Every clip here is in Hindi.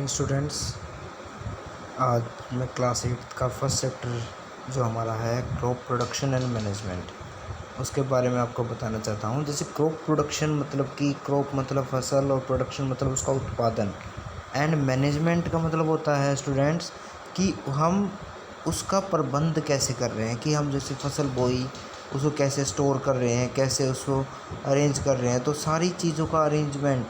Morning students. आज मैं क्लास 8 का फर्स्ट चैप्टर जो हमारा है क्रॉप प्रोडक्शन एंड मैनेजमेंट, उसके बारे में आपको बताना चाहता हूँ। जैसे क्रॉप प्रोडक्शन मतलब कि क्रॉप मतलब फसल और प्रोडक्शन मतलब उसका उत्पादन, एंड मैनेजमेंट का मतलब होता है स्टूडेंट्स कि हम उसका प्रबंध कैसे कर रहे हैं, कि हम जैसे फसल बोई उसको कैसे स्टोर कर रहे हैं, कैसे उसको अरेंज कर रहे हैं। तो सारी चीज़ों का अरेंजमेंट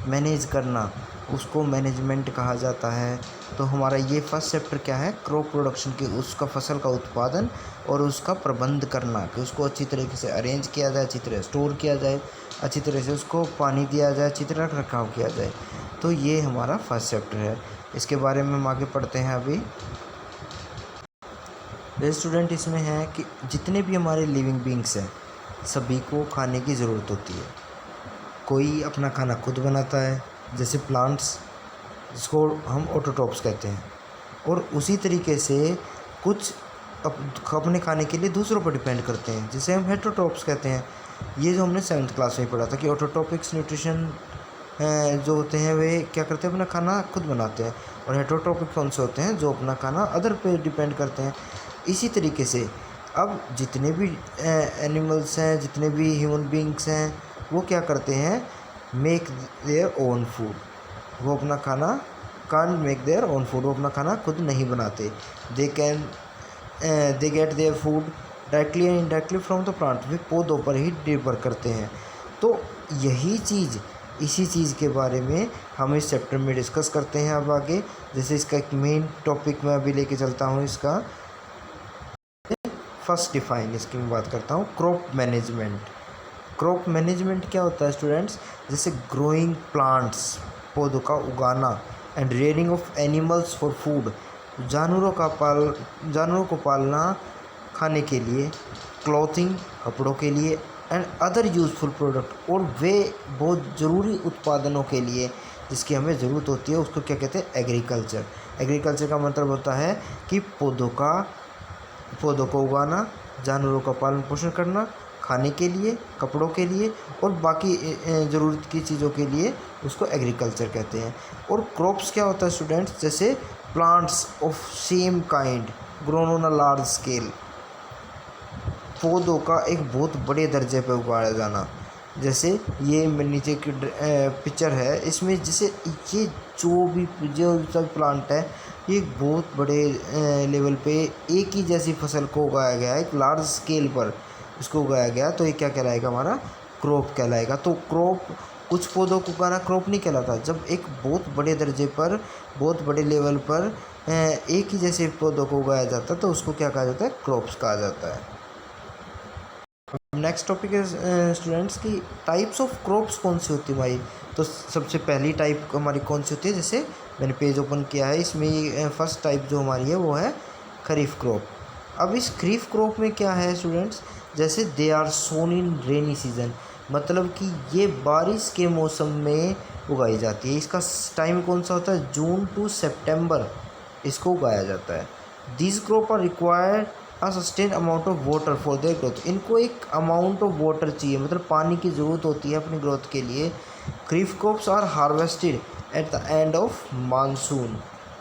मैनेज करना उसको मैनेजमेंट कहा जाता है। तो हमारा ये फर्स्ट चैप्टर क्या है, क्रॉप प्रोडक्शन की, उसका फसल का उत्पादन और उसका प्रबंध करना, कि उसको अच्छी तरीके से अरेंज किया जाए, अच्छी तरह स्टोर किया जाए, अच्छी तरह से उसको पानी दिया जाए, अच्छी तरह रख रखाव किया जाए। तो ये हमारा फर्स्ट चैप्टर है। इसके बारे में हम आगे पढ़ते हैं। अभी स्टूडेंट इसमें है कि जितने भी हमारे लिविंग बींग्स हैं सभी को खाने की ज़रूरत होती है। कोई अपना खाना खुद बनाता है, जैसे प्लांट्स जिसको हम ऑटोट्रॉप्स कहते हैं, और उसी तरीके से कुछ अपने खाने के लिए दूसरों पर डिपेंड करते हैं, जिसे हम हेटरोट्रॉप्स कहते हैं। ये जो हमने 7th क्लास में पढ़ा था कि ऑटोट्रॉपिक्स न्यूट्रिशन जो होते हैं वे क्या करते हैं, अपना खाना खुद बनाते हैं, और हेटरोट्रॉपिक कौन से होते हैं, जो अपना खाना अदर पे डिपेंड करते हैं। इसी तरीके से अब जितने भी एनिमल्स हैं, जितने भी ह्यूमन बींग्स हैं, वो क्या करते हैं, मेक देयर ओन फूड। वो अपना खाना can make their own food, वो अपना खाना खुद नहीं बनाते। They get their food directly and indirectly from the plant, वे पौधों पर ही निर्भर करते हैं। तो यही चीज़, इसी चीज़ के बारे में हम इस चैप्टर में डिस्कस करते हैं अब आगे। जैसे इसका एक मेन टॉपिक मैं अभी लेके चलता हूँ, इसका फर्स्ट डिफाइन, इसकी मैं बात करता हूँ, क्रॉप मैनेजमेंट। क्रॉप मैनेजमेंट क्या होता है स्टूडेंट्स, जैसे ग्रोइंग प्लांट्स, पौधों का उगाना, and rearing of animals for food, जानवरों को पालना खाने के लिए, क्लॉथिंग कपड़ों के लिए, एंड अदर यूज़फुल प्रोडक्ट, और वे बहुत ज़रूरी उत्पादनों के लिए जिसकी हमें ज़रूरत होती है, उसको क्या कहते हैं, एग्रीकल्चर। एग्रीकल्चर का मतलब होता है कि पौधों को उगाना, जानवरों का पालन पोषण करना, खाने के लिए, कपड़ों के लिए, और बाकी ज़रूरत की चीज़ों के लिए, उसको एग्रीकल्चर कहते हैं। और क्रॉप्स क्या होता है स्टूडेंट्स, जैसे plants of same kind grown on a large scale, पौधों का एक बहुत बड़े दर्जे पर उगाया जाना। जैसे ये नीचे की पिक्चर है, इसमें जैसे ये जो सब प्लांट है, ये एक बहुत बड़े लेवल पे एक ही जैसी फसल को उगाया गया है, एक लार्ज स्केल पर इसको उगाया गया। तो ये क्या कहलाएगा, हमारा क्रॉप कहलाएगा। तो क्रॉप, कुछ पौधों को उगाना क्रॉप नहीं कहलाता। जब एक बहुत बड़े दर्जे पर, बहुत बड़े लेवल पर एक ही जैसे पौधों को उगाया जाता है, तो उसको क्या कहा जाता है, क्रॉप्स कहा जाता है। नेक्स्ट टॉपिक है स्टूडेंट्स की टाइप्स ऑफ क्रॉप्स कौन सी होती है हमारी। तो सबसे पहली टाइप हमारी कौन सी होती है, जैसे मैंने पेज ओपन किया है, इसमें फर्स्ट टाइप जो हमारी है वो है खरीफ क्रॉप। अब इस खरीफ क्रॉप में क्या है स्टूडेंट्स, जैसे they are Son in rainy season, मतलब कि ये बारिश के मौसम में उगाई जाती है। इसका टाइम कौन सा होता है, जून टू सितंबर इसको उगाया जाता है। These crop are required a sustain amount of water for their growth, इनको एक अमाउंट ऑफ वाटर चाहिए, मतलब पानी की ज़रूरत होती है अपनी ग्रोथ के लिए। Kharif crops are harvested at the end of monsoon.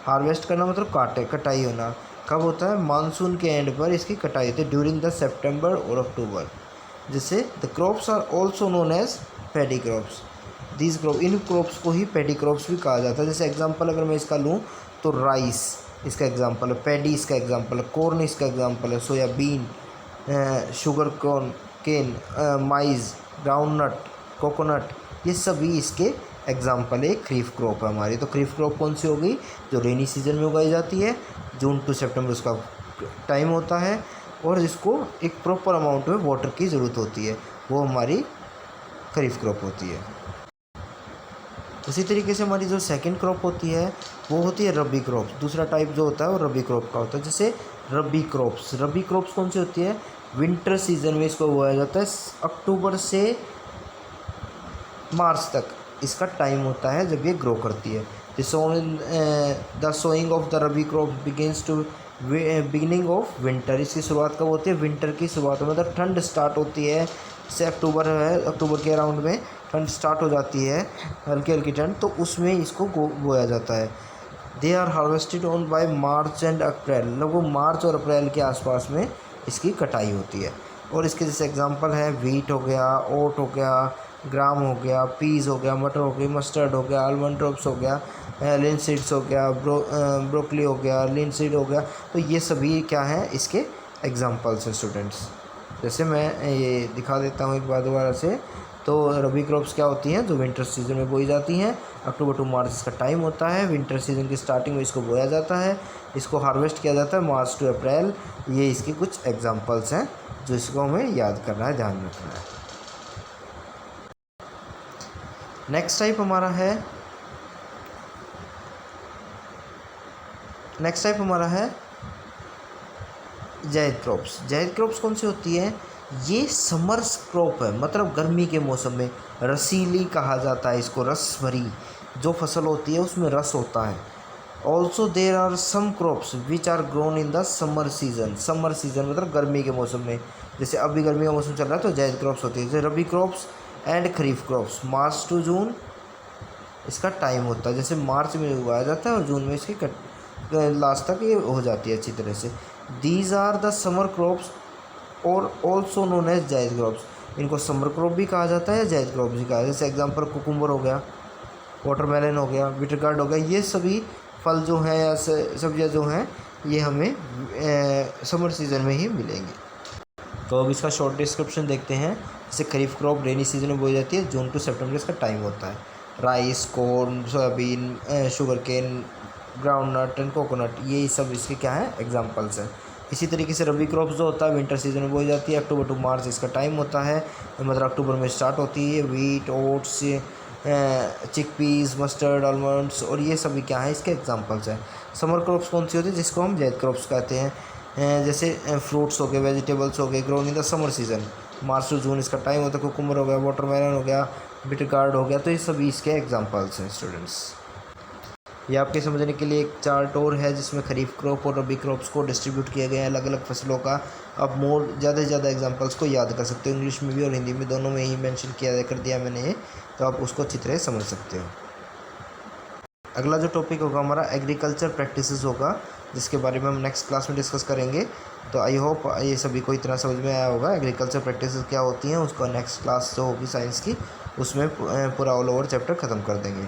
Harvest करना मतलब कटाई होना कब होता है, मानसून के एंड पर इसकी कटाई होती है, ड्यूरिंग द सितंबर और अक्टूबर। जैसे the crops are also known as paddy crops. These crop, इन क्रॉप्स को ही पैडी क्रॉप्स भी कहा जाता है। जैसे एग्जांपल अगर मैं इसका लूँ तो राइस इसका एग्जांपल है, पैडी इसका एग्जांपल है, कॉर्न इसका एग्जांपल है, soybean, sugar cane, maize, groundnut, coconut, ये सभी इसके एग्जांपल है। खरीफ क्रॉप है हमारी। तो खरीफ क्रॉप कौन सी होगी, जो रेनी सीजन में उगाई जाती है, जून टू सितंबर उसका टाइम होता है, और जिसको एक प्रॉपर अमाउंट में वाटर की ज़रूरत होती है, वो हमारी खरीफ क्रॉप होती है। उसी तरीके से हमारी जो सेकंड क्रॉप होती है वो होती है रबी क्रॉप्स। दूसरा टाइप जो होता है वो रबी क्रॉप का होता है। जैसे रबी क्रॉप्स कौन सी होती है, विंटर सीजन में इसको उगाया जाता है, अक्टूबर से मार्च तक इसका टाइम होता है जब ये ग्रो करती है। The sowing of the rabi crop begins to beginning of winter, इसकी शुरुआत कब होती है, विंटर की शुरुआत में, मतलब ठंड स्टार्ट होती है, से अक्टूबर है, अक्टूबर के अराउंड में ठंड स्टार्ट हो जाती है, हल्की हल्की ठंड, तो उसमें इसको बोया जाता है। They are harvested on by March and April, लगभग मार्च और अप्रैल के आसपास में इसकी कटाई होती है। और इसके जैसे एग्जांपल है वीट हो गया, ओट हो गया, ग्राम हो गया, पीस हो गया, मटर हो गई, मस्टर्ड हो गया, आलमंड ड्रॉप्स हो गया, लिनसीड्स हो गया, ब्रोकली हो गया, लिनसीड हो गया। तो ये सभी क्या हैं इसके एग्जांपल्स हैं स्टूडेंट्स। जैसे मैं ये दिखा देता हूँ एक बार दोबारा से। तो रबी क्रॉप्स क्या होती हैं जो विंटर सीजन में बोई जाती हैं। अक्टूबर टू मार्च इसका टाइम होता है। विंटर सीजन की स्टार्टिंग में इसको बोया जाता है, इसको हार्वेस्ट किया जाता है मार्च टू अप्रैल। ये इसके कुछ एग्जांपल्स हैं जो इसको हमें याद करना है, ध्यान रखना है। नेक्स्ट टाइप हमारा है जायद क्रॉप्स। जायद क्रॉप्स कौन सी होती है? ये समर क्रॉप है, मतलब गर्मी के मौसम में रसीली कहा जाता है इसको, रस भरी जो फसल होती है उसमें रस होता है। Also there are some crops which are grown in the summer season. Summer season मतलब गर्मी के मौसम में, जैसे अभी गर्मी का मौसम चल रहा है तो जायद क्रॉप्स होती है। जैसे rabi crops and kharif crops, March to June इसका टाइम होता है। जैसे मार्च में उगाया जाता है और जून में इसकी लास्ट तक ये हो जाती है अच्छी तरह से। These are the summer crops और also known as zaid crops. इनको समर क्रॉप भी कहा जाता है, जायद क्रॉप भी कहा जाता है। जैसे एग्जांपल कुकुम्बर हो गया, वाटरमेलन हो गया, बिटर गार्ड हो गया। ये सभी फल जो हैं या सब्जियां जो हैं ये हमें समर सीज़न में ही मिलेंगी। तो अब इसका शॉर्ट डिस्क्रिप्शन देखते हैं। जैसे खरीफ क्रॉप रेनी सीजन में बोई जाती है, जून टू सितंबर इसका टाइम होता है। Rice, corn, soybean, sugar cane, groundnut and coconut, ये सब इसके क्या हैं एग्जांपल्स हैं। इसी तरीके से रबी क्रॉप्स जो होता है विंटर सीजन में बोई जाती है, अक्टूबर टू मार्च इसका टाइम होता है, मतलब अक्टूबर में स्टार्ट होती है। Wheat, oats, chickpeas, mustard, almonds, और ये सभी क्या है इसके एग्जांपल्स हैं। समर क्रॉप्स कौन सी होती है? जिसको हम जायद क्रॉप्स कहते हैं। जैसे फ्रूट्स हो गए, वेजिटेबल्स हो गए, grown in the summer season, March to June इसका टाइम होता है। कुकुम्बर हो गया, वाटरमेलन हो गया, बिटर गार्ड हो गया। तो ये सभी इसके एग्जांपल्स हैं स्टूडेंट्स। ये आपके समझने के लिए एक चार्ट और है जिसमें खरीफ क्रॉप और रबी क्रॉप्स को डिस्ट्रीब्यूट किया गया है अलग अलग फसलों का। आप ज़्यादा से ज़्यादा एग्जांपल्स को याद कर सकते हो, इंग्लिश में भी और हिंदी में दोनों में ही मेंशन कर दिया मैंने ये, तो आप उसको अच्छी तरह समझ सकते हो। अगला जो टॉपिक होगा हमारा एग्रीकल्चर प्रैक्टिसेस होगा, जिसके बारे में हम नेक्स्ट क्लास में डिस्कस करेंगे। तो आई होप ये सभी को इतना समझ में आया होगा एग्रीकल्चर प्रैक्टिसेस क्या होती हैं। उसका नेक्स्ट क्लास जो होगी साइंस की, उसमें पूरा ऑल ओवर चैप्टर ख़त्म कर देंगे,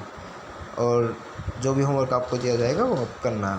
और जो भी होमवर्क आपको दिया जाएगा वो आप करना है।